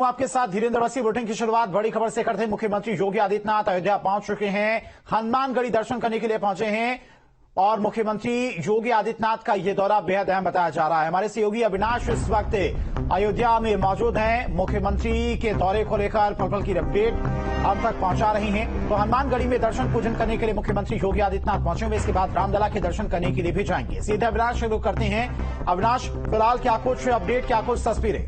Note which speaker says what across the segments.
Speaker 1: आपके साथ धीरेन्द्र अवस्थी। बुलेटिन की शुरुआत बड़ी खबर से करते हैं। मुख्यमंत्री योगी आदित्यनाथ अयोध्या पहुंच चुके हैं, हनुमानगढ़ी दर्शन करने के लिए पहुंचे हैं और मुख्यमंत्री योगी आदित्यनाथ का यह दौरा बेहद अहम बताया जा रहा है। हमारे सहयोगी अविनाश इस वक्त अयोध्या में मौजूद हैं, मुख्यमंत्री के दौरे को लेकर पल पल की अपडेट हम तक पहुंचा रही हैं। तो हनुमानगढ़ी में दर्शन पूजन करने के लिए मुख्यमंत्री योगी आदित्यनाथ पहुंचे हुए, इसके बाद रामलला के दर्शन करने के लिए भी जाएंगे। सीधे अविनाश शुरू करते हैं। अविनाश, फिलहाल क्या कुछ अपडेट, क्या कुछ तस्वीरें?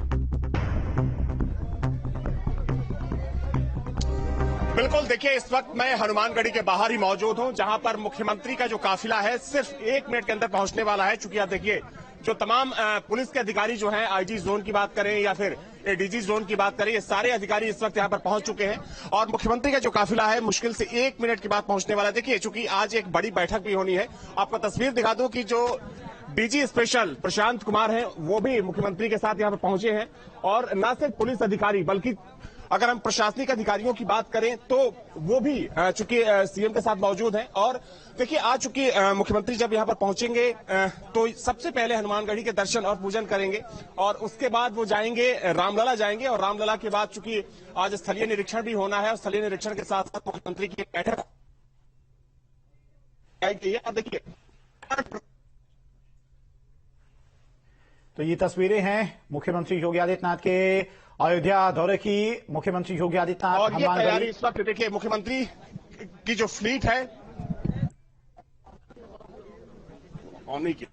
Speaker 2: बिल्कुल, देखिए इस वक्त मैं हनुमानगढ़ी के बाहर ही मौजूद हूं, जहां पर मुख्यमंत्री का जो काफिला है सिर्फ 1 मिनट के अंदर पहुंचने वाला है। चूंकि आप देखिए जो तमाम पुलिस के अधिकारी जो हैं, आईजी जोन की बात करें या फिर एडीजी जोन की बात करें, ये सारे अधिकारी इस वक्त यहां पर पहुंच चुके हैं और मुख्यमंत्री का जो काफिला है मुश्किल से 1 मिनट के बाद पहुंचने वाला है। देखिए चूंकि आज एक बड़ी बैठक भी होनी है, आपको तस्वीर दिखा दूं कि जो डीजी स्पेशल प्रशांत कुमार हैं वो भी मुख्यमंत्री के साथ यहां पर पहुंचे हैं और न सिर्फ पुलिस अधिकारी बल्कि अगर हम प्रशासनिक अधिकारियों की बात करें तो वो भी चूंकि सीएम के साथ मौजूद हैं। और देखिए आज चूंकि मुख्यमंत्री जब यहां पर पहुंचेंगे तो सबसे पहले हनुमानगढ़ी के दर्शन और पूजन करेंगे और उसके बाद वो जाएंगे रामलला जाएंगे और रामलला के बाद चूंकि आज स्थलीय निरीक्षण भी होना है और स्थलीय निरीक्षण के साथ साथ मुख्यमंत्री की बैठक और देखिए
Speaker 1: तो ये तस्वीरें हैं मुख्यमंत्री योगी आदित्यनाथ के अयोध्या दौरे की। मुख्यमंत्री योगी आदित्यनाथ
Speaker 2: और ये तैयारी इस वक्त देखिए मुख्यमंत्री की जो फ्लीट है नहीं की।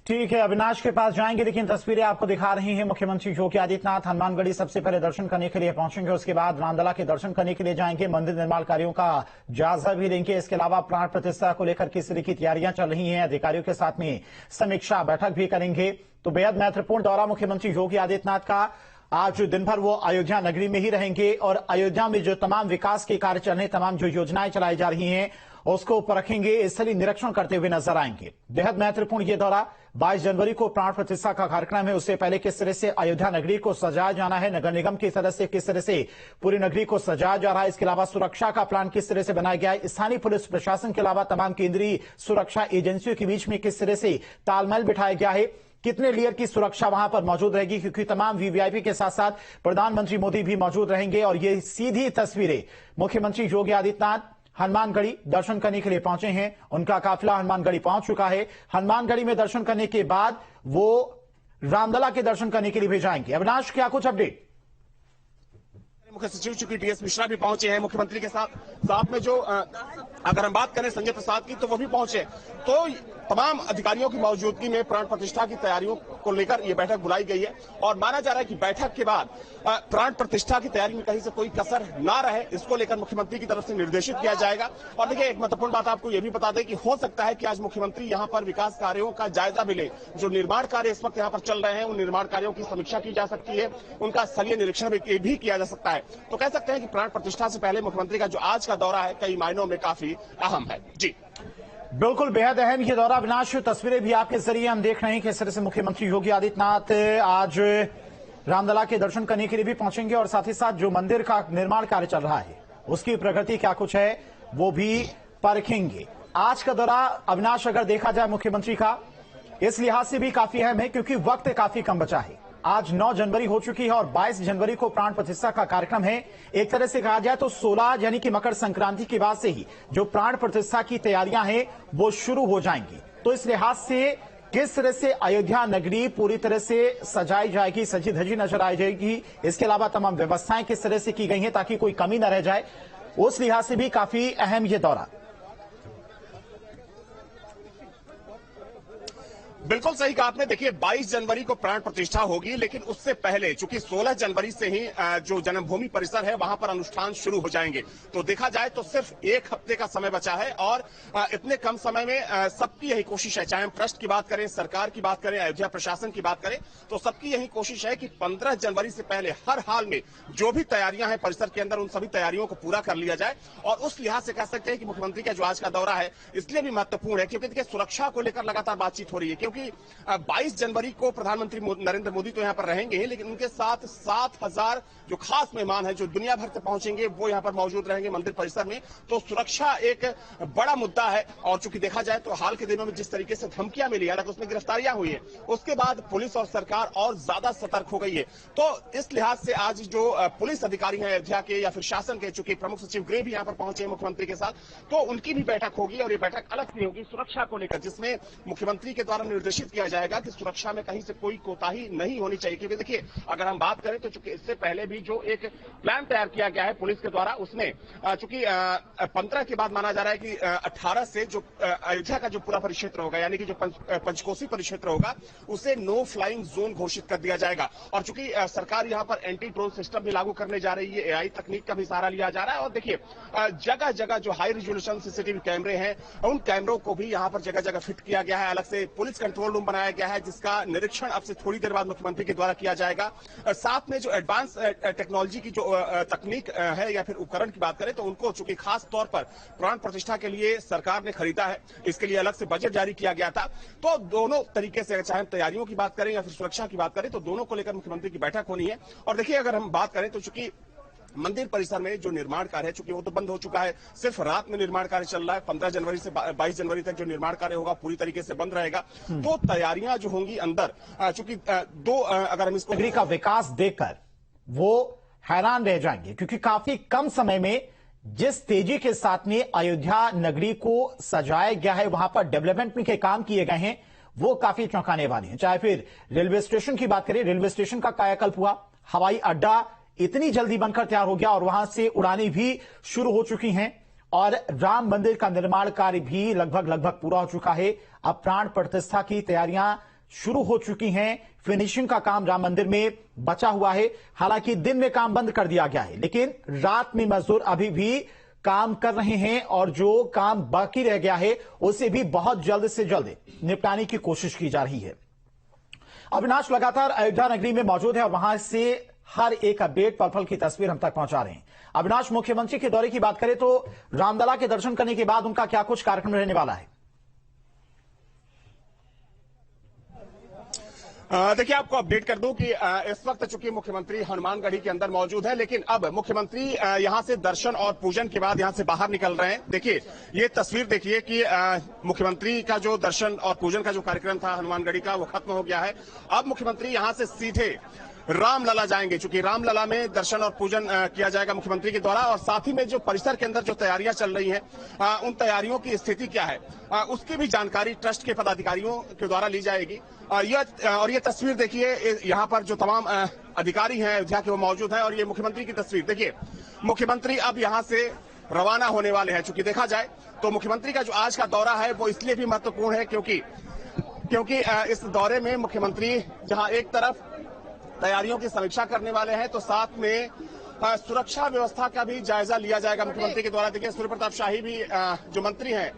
Speaker 1: ठीक है, अविनाश के पास जाएंगे, लेकिन तस्वीरें आपको दिखा रही हैं। मुख्यमंत्री योगी आदित्यनाथ हनुमानगढ़ी सबसे पहले दर्शन करने के लिए पहुंचेंगे, उसके बाद रामलला के दर्शन करने के लिए जाएंगे, मंदिर निर्माण कार्यों का जायजा भी लेंगे। इसके अलावा प्राण प्रतिष्ठा को लेकर किस तरह की तैयारियां चल रही हैं, अधिकारियों के साथ में समीक्षा बैठक भी करेंगे। तो बेहद महत्वपूर्ण दौरा मुख्यमंत्री योगी आदित्यनाथ का। आज दिन भर वो अयोध्या नगरी में ही रहेंगे और अयोध्या में जो तमाम विकास के कार्य चल रहे हैं, तमाम जो योजनाएं चलाई जा रही हैं उसको परखेंगे, स्थलीय निरीक्षण करते हुए नजर आएंगे। बेहद महत्वपूर्ण ये दौरा। 22 जनवरी को प्राण प्रतिष्ठा का कार्यक्रम है, उससे पहले किस तरह से अयोध्या नगरी को सजाया जाना है, नगर निगम की तरफ से किस तरह से पूरी नगरी को सजाया जा रहा है। इसके अलावा सुरक्षा का प्लान किस तरह से बनाया गया है, स्थानीय पुलिस प्रशासन के अलावा तमाम केंद्रीय सुरक्षा एजेंसियों के बीच में किस तरह से तालमेल बिठाया गया है, कितने लेयर की सुरक्षा वहां पर मौजूद रहेगी, क्योंकि तमाम वीवीआईपी के साथ साथ प्रधानमंत्री मोदी भी मौजूद रहेंगे। और ये सीधी तस्वीरें मुख्यमंत्री योगी आदित्यनाथ हनुमानगढ़ी दर्शन करने के लिए पहुंचे हैं, उनका काफिला हनुमानगढ़ी पहुंच चुका है। हनुमानगढ़ी में दर्शन करने के बाद वो रामलला के दर्शन करने के लिए भी जाएंगे। अविनाश, क्या कुछ अपडेट?
Speaker 2: मुख्य सचिव चूंकि डीएस मिश्रा भी पहुंचे हैं मुख्यमंत्री के साथ में जो अगर हम बात करें संजय प्रसाद की तो वो भी पहुंचे। तो तमाम अधिकारियों की मौजूदगी में प्राण प्रतिष्ठा की तैयारियों को लेकर यह बैठक बुलाई गई है और माना जा रहा है कि बैठक के बाद प्राण प्रतिष्ठा की तैयारी में कहीं से कोई कसर ना रहे, इसको लेकर मुख्यमंत्री की तरफ से निर्देशित किया जाएगा। और देखिए एक महत्वपूर्ण बात आपको यह भी बता दें कि हो सकता है कि आज मुख्यमंत्री यहां पर विकास कार्यों का जायजा भी ले। जो निर्माण कार्य इस वक्त यहां पर चल रहे हैं उन निर्माण कार्यों की समीक्षा की जा सकती है, उनका स्थलीय निरीक्षण भी किया जा सकता है। तो कह सकते हैं कि प्राण प्रतिष्ठा से पहले मुख्यमंत्री का जो आज का दौरा है कई मायनों में काफी अहम है। जी
Speaker 1: बिल्कुल, बेहद अहम ये दौरा। अविनाश, तस्वीरें भी आपके जरिए हम देख रहे हैं किस तरह से मुख्यमंत्री योगी आदित्यनाथ आज रामलला के दर्शन करने के लिए भी पहुंचेंगे और साथ ही साथ जो मंदिर का निर्माण कार्य चल रहा है उसकी प्रगति क्या कुछ है वो भी परखेंगे। आज का दौरा अविनाश अगर देखा जाए मुख्यमंत्री का, इस लिहाज से भी काफी अहम है क्योंकि वक्त काफी कम बचा है। आज 9 जनवरी हो चुकी है और 22 जनवरी को प्राण प्रतिष्ठा का कार्यक्रम है। एक तरह से कहा जाए तो 16 यानी कि मकर संक्रांति के बाद से ही जो प्राण प्रतिष्ठा की तैयारियां हैं वो शुरू हो जाएंगी। तो इस लिहाज से किस तरह से अयोध्या नगरी पूरी तरह से सजाई जाएगी, सजी धजी नजर आ जाएगी, इसके अलावा तमाम व्यवस्थाएं किस तरह से की गई हैं ताकि कोई कमी न रह जाए, उस लिहाज से भी काफी अहम ये दौरा।
Speaker 2: बिल्कुल सही कहा आपने। देखिए 22 जनवरी को प्राण प्रतिष्ठा होगी, लेकिन उससे पहले चूंकि 16 जनवरी से ही जो जन्मभूमि परिसर है वहां पर अनुष्ठान शुरू हो जाएंगे। तो देखा जाए तो सिर्फ 1 हफ्ते का समय बचा है और इतने कम समय में सबकी यही कोशिश है, चाहे हम ट्रस्ट की बात करें, सरकार की बात करें, अयोध्या प्रशासन की बात करें, तो सबकी यही कोशिश है कि 15 जनवरी से पहले हर हाल में जो भी तैयारियां हैं परिसर के अंदर उन सभी तैयारियों को पूरा कर लिया जाए। और उस लिहाज से कह सकते हैं कि मुख्यमंत्री का जो आज का दौरा है इसलिए भी महत्वपूर्ण है क्योंकि देखिए सुरक्षा को लेकर लगातार बातचीत हो रही है, क्योंकि क्योंकि 22 जनवरी को प्रधानमंत्री नरेंद्र मोदी तो यहाँ पर रहेंगे ही, लेकिन उनके साथ 7,000 जो खास मेहमान हैं जो दुनिया भर से पहुंचेंगे वो यहाँ पर मौजूद रहेंगे मंदिर परिसर में। तो सुरक्षा एक बड़ा मुद्दा है और चूंकि देखा जाए तो हाल के दिनों में जिस तरीके से धमकियां मिली, हालांकि उसमें गिरफ्तारियां हुई है, उसके बाद पुलिस और सरकार और ज्यादा सतर्क हो गई है। तो इस लिहाज से आज जो पुलिस अधिकारी हैं अयोध्या के या फिर शासन के, चूंकि प्रमुख सचिव गृह भी यहाँ पर पहुंचे मुख्यमंत्री के साथ, तो उनकी भी बैठक होगी और ये बैठक अलग से होगी सुरक्षा को लेकर, जिसमें मुख्यमंत्री के द्वारा निर्देशित किया जाएगा कि सुरक्षा में कहीं से कोई कोताही नहीं होनी चाहिए। क्योंकि देखिए, अगर हम बात करें तो चूंकि इससे पहले भी जो एक प्लान तैयार किया गया है पुलिस के द्वारा, उसमें चूंकि 15 के बाद माना जा रहा है कि 18 से जो अयोध्या का जो पूरा परिक्षेत्र होगा, यानी कि जो पंचकोसी परिक्षेत्र होगा, उसे नो फ्लाइंग जोन घोषित कर दिया जाएगा। और चूंकि सरकार यहां पर एंटी ड्रोन सिस्टम भी लागू करने जा रही है, एआई तकनीक का भी सहारा लिया जा रहा है। और देखिए, जगह जगह जो हाई रिजोल्यूशन सीसीटीवी कैमरे हैं, उन कैमरों को भी यहां पर जगह जगह फिट किया गया है। अलग से पुलिस कंट्रोल रूम बनाया गया है, जिसका निरीक्षण अब से थोड़ी देर बाद मुख्यमंत्री के द्वारा किया जाएगा। साथ में जो एडवांस टेक्नोलॉजी की जो तकनीक है या फिर उपकरण की बात करें तो उनको चूंकि खास तौर पर प्राण प्रतिष्ठा के लिए सरकार ने खरीदा है, इसके लिए अलग से बजट जारी किया गया था। तो दोनों तरीके से, चाहे तैयारियों की बात करें या फिर सुरक्षा की बात करें, तो दोनों को लेकर मुख्यमंत्री की बैठक होनी है। और देखिए, अगर हम बात करें तो चूंकि मंदिर परिसर में जो निर्माण कार्य है, चूंकि वो तो बंद हो चुका है, सिर्फ रात में निर्माण कार्य चल रहा है। 15 जनवरी से 22 जनवरी तक जो निर्माण कार्य होगा पूरी तरीके से बंद रहेगा। तो तैयारियां जो होंगी अंदर, चूंकि अगर हम इसको
Speaker 1: नगरी का विकास देखकर वो हैरान रह जाएंगे, क्योंकि काफी कम समय में जिस तेजी के साथ में अयोध्या नगरी को सजाया गया है, वहां पर डेवलपमेंट के काम किए गए हैं, वो काफी चौंकाने वाले हैं। चाहे फिर रेलवे स्टेशन की बात करें, रेलवे स्टेशन का कायाकल्प हुआ, हवाई अड्डा इतनी जल्दी बनकर तैयार हो गया और वहां से उड़ानें भी शुरू हो चुकी हैं, और राम मंदिर का निर्माण कार्य भी लगभग पूरा हो चुका है। अब प्राण प्रतिष्ठा की तैयारियां शुरू हो चुकी हैं, फिनिशिंग का काम राम मंदिर में बचा हुआ है। हालांकि दिन में काम बंद कर दिया गया है, लेकिन रात में मजदूर अभी भी काम कर रहे हैं और जो काम बाकी रह गया है उसे भी बहुत जल्द से जल्द निपटाने की कोशिश की जा रही है। अविनाश लगातार अयोध्या नगरी में मौजूद है और वहां से हर एक अपडेट पल-पल की तस्वीर हम तक पहुंचा रहे हैं। अविनाश, मुख्यमंत्री के दौरे की बात करें तो रामलला के दर्शन करने के बाद उनका क्या कुछ कार्यक्रम रहने वाला है?
Speaker 2: देखिए, आपको अपडेट कर दूं कि इस वक्त चूंकि मुख्यमंत्री हनुमानगढ़ी के अंदर मौजूद है, लेकिन अब मुख्यमंत्री यहां से दर्शन और पूजन के बाद यहां से बाहर निकल रहे हैं। देखिए, ये तस्वीर देखिए कि मुख्यमंत्री का जो दर्शन और पूजन का जो कार्यक्रम था हनुमानगढ़ी का, वो खत्म हो गया है। अब मुख्यमंत्री यहां से सीधे रामलला जाएंगे, चूंकि रामलला में दर्शन और पूजन किया जाएगा मुख्यमंत्री के द्वारा। और साथ ही में जो परिसर के अंदर जो तैयारियां चल रही हैं, उन तैयारियों की स्थिति क्या है, उसकी भी जानकारी ट्रस्ट के पदाधिकारियों के द्वारा ली जाएगी। और ये तस्वीर देखिए, यहाँ पर जो तमाम अधिकारी हैं अयोध्या के वो मौजूद हैं। और ये मुख्यमंत्री की तस्वीर देखिए, मुख्यमंत्री अब यहाँ से रवाना होने वाले हैं। चूंकि देखा जाए तो मुख्यमंत्री का जो आज का दौरा है वो इसलिए भी महत्वपूर्ण है क्योंकि इस दौरे में मुख्यमंत्री जहां एक तरफ तैयारियों की समीक्षा करने वाले हैं, तो साथ में सुरक्षा व्यवस्था का भी जायजा लिया जाएगा मुख्यमंत्री के द्वारा। देखिए, सूर्य प्रताप शाही भी जो मंत्री हैं,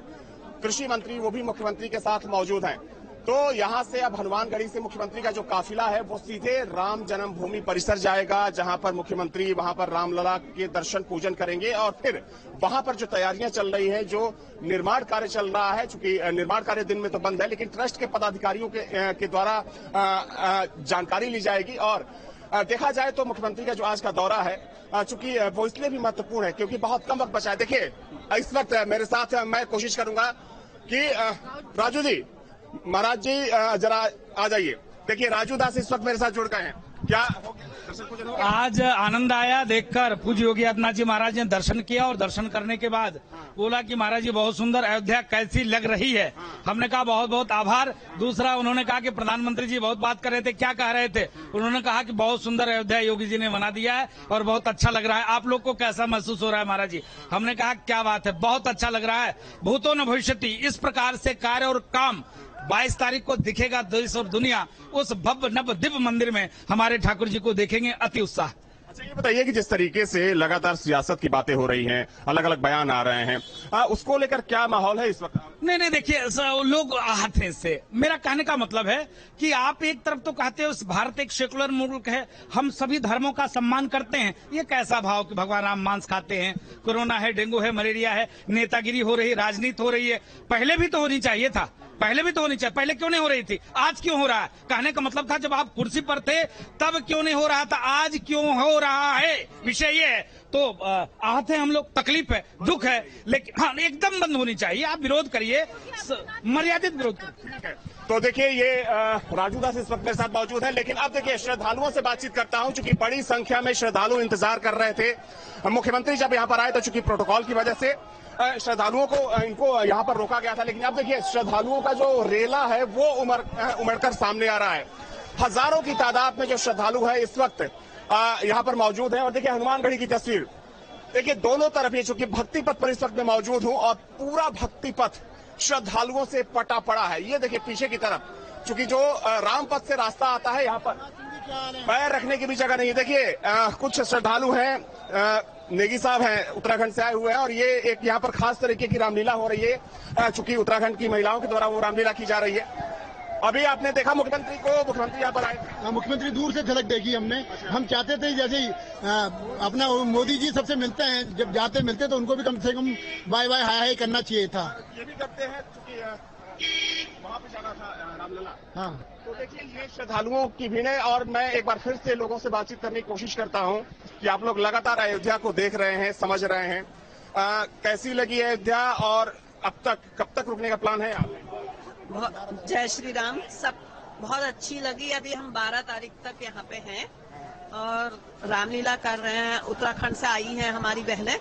Speaker 2: कृषि मंत्री, वो भी मुख्यमंत्री के साथ मौजूद हैं। तो यहां से अब हनुमानगढ़ी से मुख्यमंत्री का जो काफिला है वो सीधे राम जन्मभूमि परिसर जाएगा, जहां पर मुख्यमंत्री वहां पर रामलला के दर्शन पूजन करेंगे। और फिर वहां पर जो तैयारियां चल रही हैं, जो निर्माण कार्य चल रहा है, चूंकि निर्माण कार्य दिन में तो बंद है, लेकिन ट्रस्ट के पदाधिकारियों के द्वारा जानकारी ली जाएगी। और देखा जाए तो मुख्यमंत्री का जो आज का दौरा है, चूंकि वो इसलिए भी महत्वपूर्ण है क्योंकि बहुत कम वक्त बचा है। देखिए, इस वक्त मेरे साथ मैं कोशिश करूंगा कि राजू जी, महाराज जी जरा आ जाइए। देखिए, राजू दास इस वक्त मेरे साथ जुड़ गए हैं। क्या
Speaker 3: आज आनंद आया देखकर। पूज्य योगी आदित्यनाथ जी महाराज ने दर्शन किया और दर्शन करने के बाद बोला कि महाराज जी बहुत सुंदर अयोध्या कैसी लग रही है। हमने कहा बहुत बहुत आभार। दूसरा, उन्होंने कहा कि प्रधानमंत्री जी बहुत बात कर रहे थे, क्या कह रहे थे? उन्होंने कहा कि बहुत सुंदर अयोध्या योगी जी ने बना दिया है और बहुत अच्छा लग रहा है। आप लोग को कैसा महसूस हो रहा है महाराज जी? हमने कहा क्या बात है, बहुत अच्छा लग रहा है। भूतो न भविष्यति, इस प्रकार से कार्य और काम 22 तारीख को दिखेगा देश और दुनिया। उस भव्य नव दिव्य मंदिर में हमारे ठाकुर जी को देखेंगे, अति उत्साह।
Speaker 2: अच्छा, ये बताइए कि जिस तरीके से लगातार सियासत की बातें हो रही हैं, अलग अलग बयान आ रहे हैं, उसको लेकर क्या माहौल है इस वक्त?
Speaker 3: नहीं, देखिए लोग आहत हैं इससे। मेरा कहने का मतलब है कि आप एक तरफ तो कहते हो भारत एक सेकुलर मुल्क है, हम सभी धर्मों का सम्मान करते हैं। ये कैसा भाव कि भगवान राम मांस खाते हैं, कोरोना है, डेंगू है, मलेरिया है, नेतागिरी हो रही है, राजनीति हो रही है। पहले भी तो होनी चाहिए था, पहले क्यों नहीं हो रही थी, आज क्यों हो रहा है? कहने का मतलब था जब आप कुर्सी पर थे तब क्यों नहीं हो रहा था, आज क्यों हो रहा है, विषय ये है। तो आहत है हम लोग, तकलीफ है, दुख है, लेकिन हाँ एकदम बंद होनी चाहिए। आप विरोध करिए, मर्यादित विरोध करिए।
Speaker 2: तो देखिए ये राजू दास इस वक्त मेरे साथ मौजूद है, लेकिन अब देखिए श्रद्धालुओं से बातचीत करता हूं, चूंकि बड़ी संख्या में श्रद्धालु इंतजार कर रहे थे। मुख्यमंत्री जब यहां पर आए तो चूंकि प्रोटोकॉल की वजह से श्रद्धालुओं को इनको यहां पर रोका गया था, लेकिन अब देखिए श्रद्धालुओं का जो रेला है वो उमड़कर सामने आ रहा है। हजारों की तादाद में जो श्रद्धालु है इस वक्त यहां पर मौजूद है। और देखिए हनुमानगढ़ी की तस्वीर, देखिए दोनों तरफ ये चूंकि भक्ति पथ पर इस वक्त मैं मौजूद हूं और पूरा भक्ति पथ श्रद्धालुओं से पटा पड़ा है। ये देखिए पीछे की तरफ, चूंकि जो राम पथ से रास्ता आता है यहाँ पर पैर रखने की भी जगह नहीं है। देखिए कुछ श्रद्धालु हैं, नेगी साहब हैं, उत्तराखंड से आए हुए हैं, और ये एक यहाँ पर खास तरीके की रामलीला हो रही है, चूंकि उत्तराखंड की महिलाओं के द्वारा वो रामलीला की जा रही है। अभी आपने देखा मुख्यमंत्री यहाँ पर आए,
Speaker 4: मुख्यमंत्री दूर से झलक देखी हमने। हम चाहते थे जैसे ही अपना मोदी जी सबसे मिलते हैं, जब जाते मिलते तो उनको भी कम से कम बाय बाय हाय हाय करना चाहिए था।
Speaker 2: ये भी करते हैं क्योंकि वहाँ पे जाना था रामलला।
Speaker 4: हाँ,
Speaker 2: तो देखिए ये श्रद्धालुओं की भीड़ है, और मैं एक बार फिर से लोगों से बातचीत करने की कोशिश करता हूँ कि आप लोग लगातार अयोध्या को देख रहे हैं, समझ रहे हैं, कैसी लगी अयोध्या और अब तक कब तक रुकने का प्लान है?
Speaker 5: जय श्री राम। सब बहुत अच्छी लगी। अभी हम 12 तारीख तक यहाँ पे हैं और रामलीला कर रहे हैं। उत्तराखंड से आई हैं हमारी बहनें,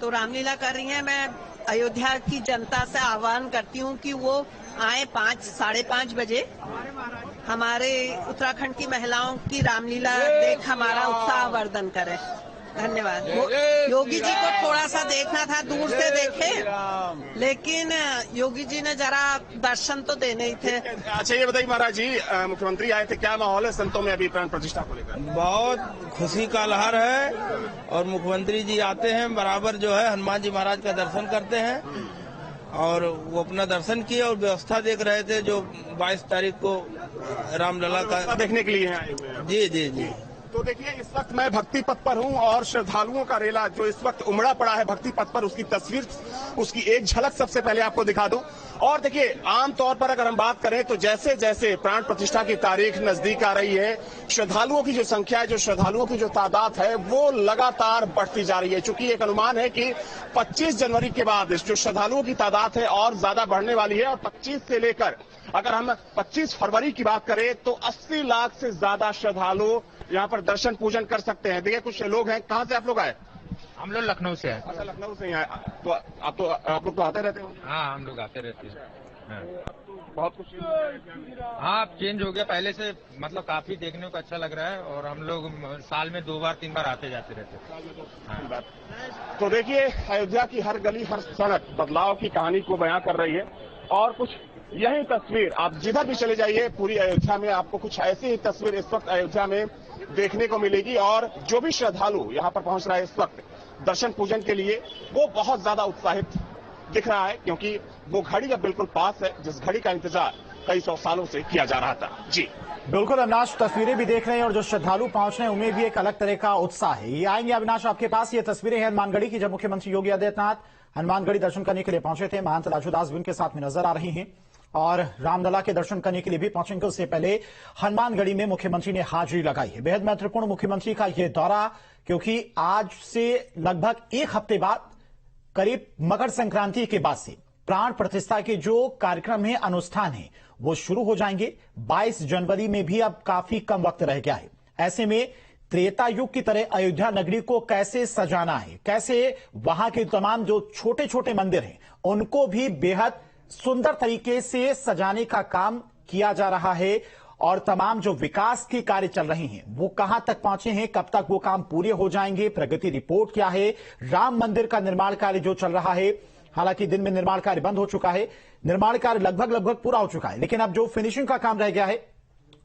Speaker 5: तो रामलीला कर रही हैं। मैं अयोध्या की जनता से आह्वान करती हूँ कि वो आए 5-5:30 बजे, हमारे उत्तराखंड की महिलाओं की रामलीला देख हमारा उत्साहवर्धन करें। धन्यवाद। योगी जी को थोड़ा सा देखना था, दूर से देखे, लेकिन योगी जी ने जरा दर्शन तो देने ही थे।
Speaker 2: अच्छा ये बताइए महाराज जी, मुख्यमंत्री आए थे, क्या माहौल है संतों में अभी प्राण प्रतिष्ठा को लेकर?
Speaker 6: बहुत खुशी का लहर है, और मुख्यमंत्री जी आते हैं बराबर जो है हनुमान जी महाराज का दर्शन करते हैं, और वो अपना दर्शन किए और व्यवस्था देख रहे थे जो 22 तारीख को रामलला का
Speaker 2: देखने के लिए आए हुए हैं।
Speaker 6: जी जी जी।
Speaker 2: तो देखिए इस वक्त मैं भक्ति पथ पर हूं, और श्रद्धालुओं का रेला जो इस वक्त उमड़ा पड़ा है भक्ति पथ पर, उसकी तस्वीर, उसकी एक झलक सबसे पहले आपको दिखा दूं। और देखिए आमतौर पर अगर हम बात करें तो जैसे जैसे प्राण प्रतिष्ठा की तारीख नजदीक आ रही है, श्रद्धालुओं की जो संख्या है, जो श्रद्धालुओं की जो तादाद है, वो लगातार बढ़ती जा रही है। चूंकि एक अनुमान है कि 25 जनवरी के बाद जो श्रद्धालुओं की तादाद है और ज्यादा बढ़ने वाली है, और 25 से लेकर अगर हम 25 फरवरी की बात करें तो 80 लाख से ज्यादा श्रद्धालु यहाँ पर दर्शन पूजन कर सकते हैं। देखिए कुछ लोग हैं, कहाँ से आप लोग आए?
Speaker 7: हम लोग लखनऊ से हैं।
Speaker 2: अच्छा, लखनऊ से ही आए। तो आप लोग तो आते रहते हो?
Speaker 7: हाँ, हम लोग आते रहते हैं। हाँ।
Speaker 2: बहुत कुछ
Speaker 7: हाँ, चेंज हो गया पहले से, मतलब काफी देखने को अच्छा लग रहा है, और हम लोग साल में 2 बार 3 बार आते जाते रहते हैं। हाँ।
Speaker 2: तो देखिए अयोध्या की हर गली हर सड़क बदलाव की कहानी को बयां कर रही है, और कुछ यही तस्वीर आप जिधर भी चले जाइए पूरी अयोध्या में आपको कुछ ऐसी ही तस्वीर इस वक्त अयोध्या में देखने को मिलेगी। और जो भी श्रद्धालु यहाँ पर पहुंच रहा है इस वक्त दर्शन पूजन के लिए, वो बहुत ज्यादा उत्साहित दिख रहा है, क्योंकि वो घड़ी अब बिल्कुल पास है जिस घड़ी का इंतजार कई 100 सालों से किया जा रहा था। जी
Speaker 1: बिल्कुल अविनाश, तस्वीरें भी देख रहे हैं और जो श्रद्धालु पहुंच रहे हैं उनमें भी एक अलग तरह का उत्साह है। ये आएंगे अविनाश आपके पास, ये तस्वीरें हैं हनुमानगढ़ी की, जब मुख्यमंत्री योगी आदित्यनाथ हनुमानगढ़ी दर्शन करने के लिए पहुंचे थे। महंत राजू दास भी उनके साथ में नजर आ रही हैं, और रामलला के दर्शन करने के लिए भी पहुंचेंगे। उससे पहले हनुमानगढ़ी में मुख्यमंत्री ने हाजिरी लगाई है। बेहद महत्वपूर्ण मुख्यमंत्री का यह दौरा, क्योंकि आज से लगभग 1 हफ्ते बाद, करीब मकर संक्रांति के बाद से प्राण प्रतिष्ठा के जो कार्यक्रम है, अनुष्ठान है, वो शुरू हो जाएंगे। 22 जनवरी में भी अब काफी कम वक्त रह गया है। ऐसे में त्रेता युग की तरह अयोध्या नगरी को कैसे सजाना है, कैसे वहां के तमाम जो छोटे छोटे मंदिर हैं उनको भी बेहद सुंदर तरीके से सजाने का काम किया जा रहा है, और तमाम जो विकास के कार्य चल रहे हैं वो कहां तक पहुंचे हैं, कब तक वो काम पूरे हो जाएंगे, प्रगति रिपोर्ट क्या है, राम मंदिर का निर्माण कार्य जो चल रहा है, हालांकि दिन में निर्माण कार्य बंद हो चुका है, निर्माण कार्य लगभग पूरा हो चुका है, लेकिन अब जो फिनिशिंग का काम रह गया है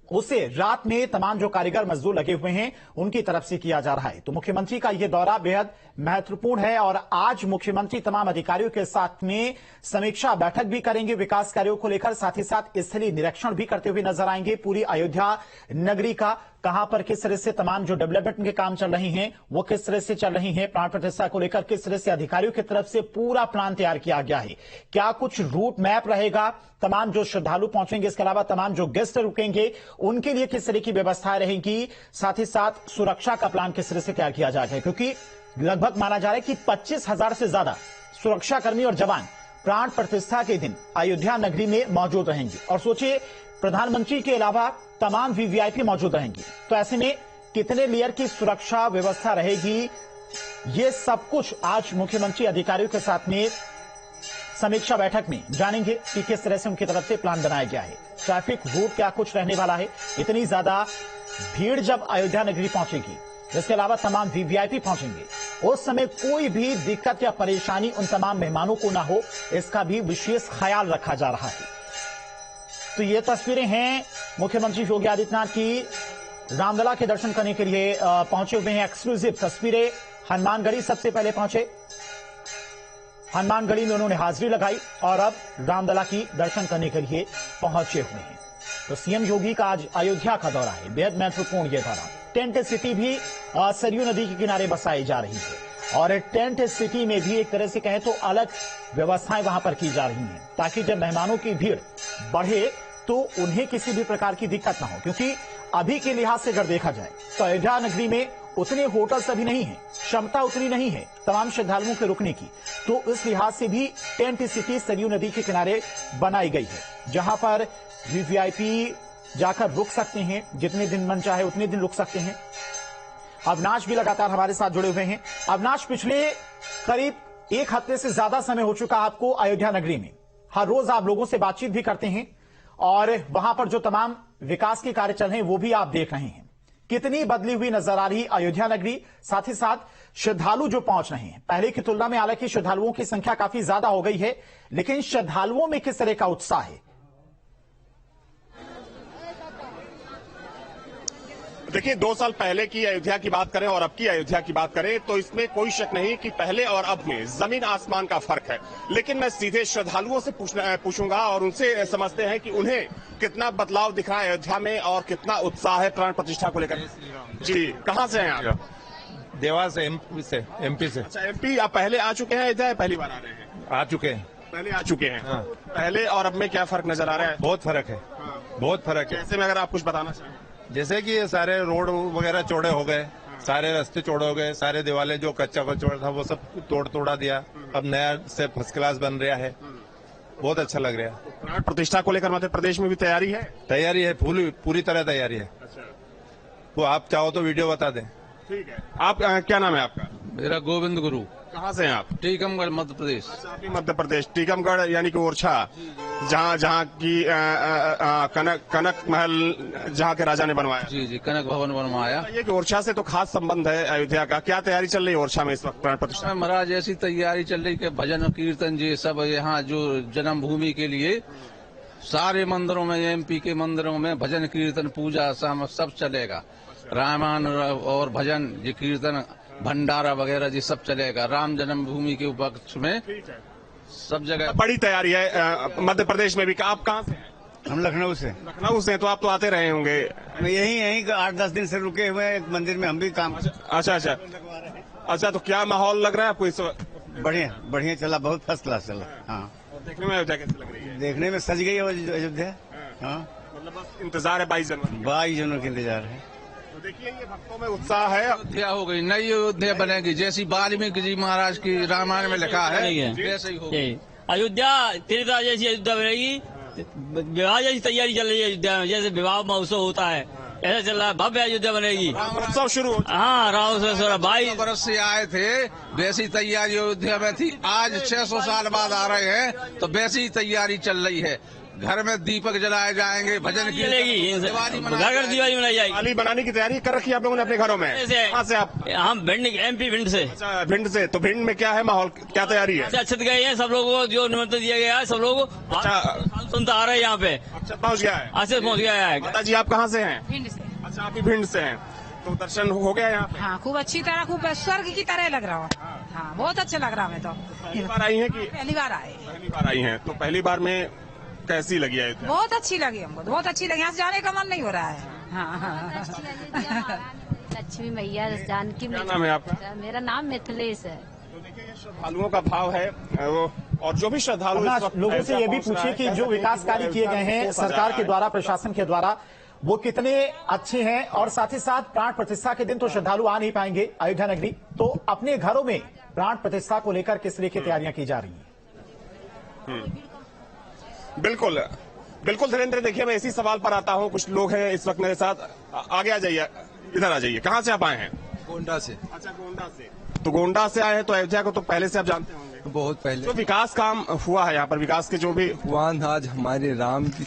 Speaker 1: उसे रात में तमाम जो कारीगर मजदूर लगे हुए हैं उनकी तरफ से किया जा रहा है। तो मुख्यमंत्री का यह दौरा बेहद महत्वपूर्ण है और आज मुख्यमंत्री तमाम अधिकारियों के साथ में समीक्षा बैठक भी करेंगे विकास कार्यों को लेकर, साथ ही साथ स्थलीय निरीक्षण भी करते हुए नजर आएंगे। पूरी अयोध्या नगरी का कहां पर किस तरह से तमाम जो डेवलपमेंट के काम चल रही हैं वो किस तरह से चल रही हैं, प्राण प्रतिष्ठा को लेकर किस तरह से अधिकारियों की तरफ से पूरा प्लान तैयार किया गया है, क्या कुछ रूट मैप रहेगा, तमाम जो श्रद्धालु पहुंचेंगे, इसके अलावा तमाम जो गेस्ट रुकेंगे उनके लिए किस तरह की व्यवस्थाएं रहेंगी, साथ ही साथ सुरक्षा का प्लान किस तरह से तैयार किया जाएगा, क्योंकि लगभग माना जा रहा है कि 25,000 से ज्यादा सुरक्षाकर्मी और जवान प्राण प्रतिष्ठा के दिन अयोध्या नगरी में मौजूद रहेंगे। और सोचिए प्रधानमंत्री के अलावा तमाम वीवीआईपी मौजूद रहेंगे, तो ऐसे में कितने लेयर की सुरक्षा व्यवस्था रहेगी, ये सब कुछ आज मुख्यमंत्री अधिकारियों के साथ में समीक्षा बैठक में जानेंगे कि किस तरह से उनकी तरफ से प्लान बनाया गया है। ट्रैफिक रूट क्या कुछ रहने वाला है, इतनी ज्यादा भीड़ जब अयोध्या नगरी पहुंचेगी, इसके अलावा तमाम वीवीआईपी पहुंचेंगे, उस समय कोई भी दिक्कत या परेशानी उन तमाम मेहमानों को ना हो, इसका भी विशेष ख्याल रखा जा रहा है। तो ये तस्वीरें हैं मुख्यमंत्री योगी आदित्यनाथ की रामलला के दर्शन करने के लिए पहुंचे हुए हैं। एक्सक्लूसिव तस्वीरें, हनुमानगढ़ी सबसे पहले पहुंचे, हनुमानगढ़ी में उन्होंने हाजिरी लगाई और अब रामलला की दर्शन करने के लिए पहुंचे हुए हैं। तो सीएम योगी का आज अयोध्या का दौरा है, बेहद महत्वपूर्ण यह दौरा। टेंट सिटी भी सरयू नदी के किनारे बसाई जा रही है और टेंट सिटी में भी एक तरह से कहें तो अलग व्यवस्थाएं वहां पर की जा रही हैं, ताकि जब मेहमानों की भीड़ बढ़े तो उन्हें किसी भी प्रकार की दिक्कत ना हो, क्योंकि अभी के लिहाज से अगर देखा जाए तो अयोध्या नगरी में उतने होटल्स अभी नहीं है, क्षमता उतनी नहीं है तमाम श्रद्धालुओं के रुकने की, तो इस लिहाज से भी टेंट सिटी सरयू नदी के किनारे बनाई गई है, जहां पर वीवीआईपी जाकर रुक सकते हैं, जितने दिन मन चाहे उतने दिन रुक सकते हैं। अविनाश भी लगातार हमारे साथ जुड़े हुए हैं। अविनाश, पिछले करीब एक हफ्ते से ज्यादा समय हो चुका आपको अयोध्या नगरी में, हर रोज आप लोगों से बातचीत भी करते हैं और वहां पर जो तमाम विकास के कार्य चल रहे हैं वो भी आप देख रहे हैं। कितनी बदली हुई नजर आ रही अयोध्या नगरी, साथ ही साथ श्रद्धालु जो पहुंच रहे हैं पहले की तुलना में, हालांकि श्रद्धालुओं की संख्या काफी ज्यादा हो गई है, लेकिन श्रद्धालुओं में किस तरह का उत्साह है?
Speaker 2: देखिए, 2 साल पहले की अयोध्या की बात करें और अब की अयोध्या की बात करें तो इसमें कोई शक नहीं कि पहले और अब में जमीन आसमान का फर्क है। लेकिन मैं सीधे श्रद्धालुओं से पूछूंगा और उनसे समझते हैं कि उन्हें कितना बदलाव दिखा है अयोध्या में और कितना उत्साह है प्राण प्रतिष्ठा को लेकर। जी, कहाँ से हैं आप?
Speaker 8: देवास से, एमपी से।
Speaker 2: अच्छा, एमपी। आप पहले आ चुके हैं अयोध्या, पहली बार आ रहे हैं?
Speaker 8: आ चुके हैं,
Speaker 2: पहले आ चुके हैं।
Speaker 8: हाँ।
Speaker 2: पहले और अब में क्या फर्क नजर आ रहा है?
Speaker 8: बहुत फर्क है, बहुत फर्क है।
Speaker 2: ऐसे में अगर आप कुछ बताना चाहें?
Speaker 8: जैसे कि ये सारे रोड वगैरह चौड़े हो गए, सारे रास्ते चौड़े हो गए, सारे दीवारें जो कच्चा कचौड़ा था वो सब तोड़ा दिया, अब नया से फर्स्ट क्लास बन रहा है, बहुत अच्छा लग रहा है।
Speaker 2: प्राण प्रतिष्ठा को लेकर मध्य प्रदेश में भी तैयारी है?
Speaker 8: तैयारी है, पूरी तरह तैयारी है।
Speaker 2: अच्छा,
Speaker 8: वो आप चाहो तो वीडियो बता दें।
Speaker 2: ठीक है। आप क्या नाम है आपका?
Speaker 9: मेरा गोविंद गुरु।
Speaker 2: कहाँ से हैं आप?
Speaker 9: टीकमगढ़, मध्य प्रदेश।
Speaker 2: अच्छा, मध्य प्रदेश, टीकमगढ़ यानी कि ओरछा, जहाँ की कनक महल जहाँ के राजा ने बनवाया।
Speaker 9: जी, कनक भवन बनवाया।
Speaker 2: ये कि ओरछा से तो खास संबंध है अयोध्या का, क्या तैयारी चल रही है ओरछा में इस वक्त प्राण प्रतिष्ठा?
Speaker 9: महाराज ऐसी तैयारी चल रही है, भजन कीर्तन जी सब यहाँ जो जन्मभूमि के लिए सारे मंदिरों में, एमपी के मंदिरों में भजन कीर्तन पूजा सब चलेगा, रामायण और भजन जी कीर्तन भंडारा वगैरह जी सब चलेगा। राम जन्मभूमि के उपलक्ष्य में सब जगह
Speaker 2: बड़ी तैयारी है मध्य प्रदेश में भी। आप कहाँ से हैं?
Speaker 10: हम लखनऊ से।
Speaker 2: लखनऊ से, तो आप तो आते रहे होंगे?
Speaker 10: यही 8-10 दिन से रुके हुए हैं, एक मंदिर में हम भी काम।
Speaker 2: अच्छा, तो क्या माहौल लग रहा है आपको इस वक्त?
Speaker 10: बढ़िया चला, बहुत फर्स्ट क्लास चला। हाँ,
Speaker 2: देखने में अयोध्या कैसी लग रही है?
Speaker 10: देखने में सज गई है अयोध्या। हाँ,
Speaker 2: मतलब बस इंतजार है 22 जनवरी।
Speaker 10: 22 जनवरी का इंतजार है।
Speaker 2: तो देखिए, ये भक्तों में उत्साह है।
Speaker 9: अयोध्या हो गई, नई अयोध्या बनेगी, जैसी वाल्मीकि जी महाराज की रामायण में लिखा है वैसे ही होगी।
Speaker 11: अयोध्या तीर्थ जैसी अयोध्या बनेगी, विवाह जैसी तैयारी चल रही है अयोध्या में, जैसे विवाह महोत्सव होता है ऐसा चल रहा है, भव्य अयोध्या बनेगी।
Speaker 2: उत्सव शुरू।
Speaker 11: हाँ, राम 22
Speaker 9: बरस से आए थे, वैसी तैयारी अयोध्या में थी। आज 600 साल बाद आ रहे हैं तो वैसी तैयारी चल रही है। घर में दीपक जलाए जाएंगे, भजन
Speaker 11: चलेगी, घर घर दिवाली मनाई जाएगी।
Speaker 2: दिवाली बनाने की तैयारी कर रखी है आप लोगों ने अपने घरों में? कहाँ से आप?
Speaker 11: हम भिंड, MP भिंड से।
Speaker 2: अच्छा, भिंड से। तो भिंड में क्या है माहौल, क्या तैयारी है?
Speaker 11: अच्छा, गए हैं सब लोगों को, जो निमंत्रण दिया गया है सब लोगों को।
Speaker 2: अच्छा,
Speaker 11: सुनता आ रहे हैं यहाँ पे।
Speaker 2: अच्छा, पहुँच गया है?
Speaker 11: अच्छा, पहुँच गया है।
Speaker 2: माता जी आप कहाँ से हैं?
Speaker 12: भिंड से।
Speaker 2: अच्छा, आप भी भिंड से हैं, तो दर्शन हो गया यहाँ पे?
Speaker 12: हाँ, खूब अच्छी तरह, खूब स्वर्ग की तरह लग रहा हो। हाँ, बहुत अच्छा लग रहा है। तो
Speaker 2: पहली बार आई हैं कि?
Speaker 12: पहली बार आए।
Speaker 2: पहली बार आई हैं, तो पहली बार में कैसी लगी अयोध्या?
Speaker 12: बहुत अच्छी लगी हमको, बहुत अच्छी लगी। यहाँ से जाने का मन नहीं हो रहा है। हाँ।
Speaker 13: लक्ष्मी मैया, जानकी मैया।
Speaker 2: क्या नाम है आपका?
Speaker 13: मेरा नाम मिथिलेश है।
Speaker 2: तो देखिए, ये श्रद्धालुओं का भाव है वो, और जो भी श्रद्धालु
Speaker 1: लोगों से ये भी पूछिए कि जो विकास कार्य किए गए हैं सरकार के द्वारा, प्रशासन के द्वारा, वो कितने अच्छे हैं, और साथ ही साथ प्राण प्रतिष्ठा के दिन तो श्रद्धालु आ नहीं पाएंगे अयोध्या नगरी, तो अपने घरों में प्राण प्रतिष्ठा को लेकर किस तरह की तैयारियां की जा रही हैं?
Speaker 2: बिल्कुल बिल्कुल धीरेन्द्र, देखिए मैं इसी सवाल पर आता हूँ। कुछ लोग हैं इस वक्त मेरे साथ, आगे आ जाइए, इधर आ जाइए। कहाँ से आप आए हैं?
Speaker 14: गोंडा से।
Speaker 2: अच्छा, गोंडा से। तो गोंडा से आए हैं, तो अयोध्या को तो पहले से आप जानते होंगे?
Speaker 14: बहुत पहले।
Speaker 2: जो विकास काम हुआ है यहाँ पर, विकास के जो भी
Speaker 14: भगवान आज हमारे राम की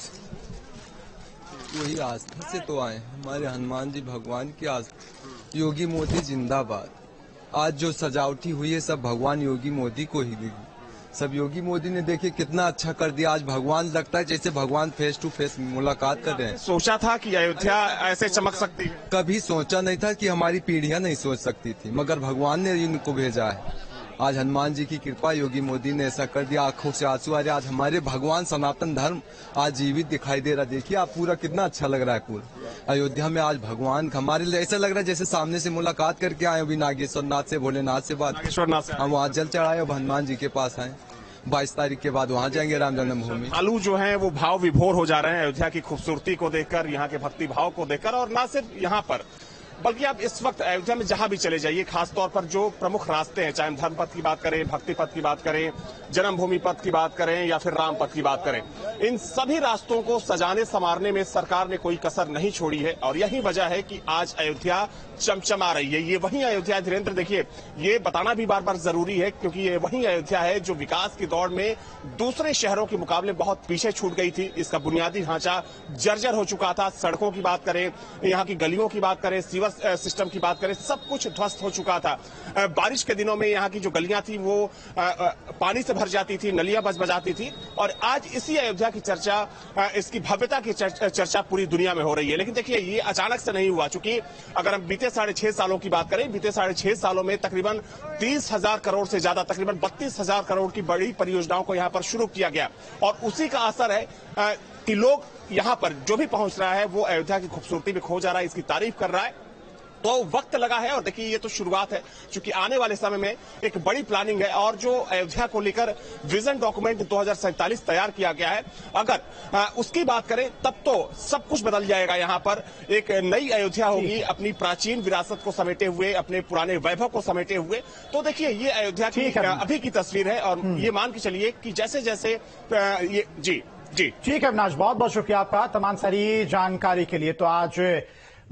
Speaker 14: वही आस्था से तो आए, हमारे हनुमान जी भगवान की आस्था। योगी मोदी जिंदाबाद। आज जो सजावटी हुई है सब भगवान योगी मोदी को ही दी, सब योगी मोदी ने देखिए कितना अच्छा कर दिया। आज भगवान लगता है जैसे भगवान फेस टू फेस मुलाकात कर रहे हैं।
Speaker 2: सोचा था कि अयोध्या ऐसे चमक सकती है?
Speaker 14: कभी सोचा नहीं था कि हमारी पीढ़ियां नहीं सोच सकती थी, मगर भगवान ने इनको भेजा है। आज हनुमान जी की कृपा, योगी मोदी ने ऐसा कर दिया, आंखों से आंसू आ रहे। आज हमारे भगवान सनातन धर्म आज जीवित दिखाई दे रहा। देखिए आप, पूरा कितना अच्छा लग रहा है। पूरा अयोध्या में आज भगवान हमारे लिए ऐसा लग रहा है जैसे सामने से मुलाकात करके आए। अभी नागेश्वर नाथ से, भोलेनाथ से बात, हम वहाँ जल चढ़ाए, अब हनुमान जी के पास आए। 22 तारीख के बाद वहाँ जाएंगे राम जन्मभूमि।
Speaker 2: आलू जो हैं वो भाव विभोर हो जा रहे हैं अयोध्या की खूबसूरती को देखकर, यहाँ के भक्ति भाव को देखकर, और न सिर्फ यहाँ पर बल्कि आप इस वक्त अयोध्या में जहां भी चले जाइए, खासतौर पर जो प्रमुख रास्ते हैं, चाहे हम धर्म पथ की बात करें, भक्ति पथ की बात करें, जन्मभूमि पथ की बात करें या फिर राम पथ की बात करें, इन सभी रास्तों को सजाने संवारने में सरकार ने कोई कसर नहीं छोड़ी है। और यही वजह है कि आज अयोध्या चमचमा रही है। ये वही अयोध्या धीरेन्द्र, देखिए ये बताना भी बार बार जरूरी है, क्योंकि ये वही अयोध्या है जो विकास की दौड़ में दूसरे शहरों के मुकाबले बहुत पीछे छूट गई थी। इसका बुनियादी ढांचा जर्जर हो चुका था। सड़कों की बात करें, यहाँ की गलियों की बात करें, सीवर सिस्टम की बात करें, सब कुछ ध्वस्त हो चुका था। बारिश के दिनों में यहाँ की जो गलियां थी वो पानी से भर जाती थी, नलियां बजाती थी। और आज इसी अयोध्या की चर्चा, इसकी भव्यता की चर्चा पूरी दुनिया में हो रही है। लेकिन देखिए ये अचानक से नहीं हुआ, चूंकि अगर हम बीते 6.5 सालों की बात करें, बीते 6.5 सालों में तकरीबन 30,000 करोड़ से ज्यादा, तकरीबन 32,000 करोड़ की बड़ी परियोजनाओं को यहाँ पर शुरू किया गया। और उसी का असर है कि लोग यहाँ पर जो भी पहुंच रहा है वो अयोध्या की खूबसूरती में खो जा रहा है, इसकी तारीफ कर रहा है। तो वक्त लगा है, और देखिए ये तो शुरुआत है, क्योंकि आने वाले समय में एक बड़ी प्लानिंग है। और जो अयोध्या को लेकर विजन डॉक्यूमेंट 2047 तैयार किया गया है, अगर उसकी बात करें तब तो सब कुछ बदल जाएगा। यहाँ पर एक नई अयोध्या होगी, अपनी प्राचीन विरासत को समेटे हुए, अपने पुराने वैभव को समेटे हुए। तो देखिए ये अयोध्या की अभी की तस्वीर है, और ये मान के चलिए कि जैसे जैसे ये जी
Speaker 1: ठीक है अविनाश, बहुत बहुत शुक्रिया आपका तमाम सारी जानकारी के लिए। तो आज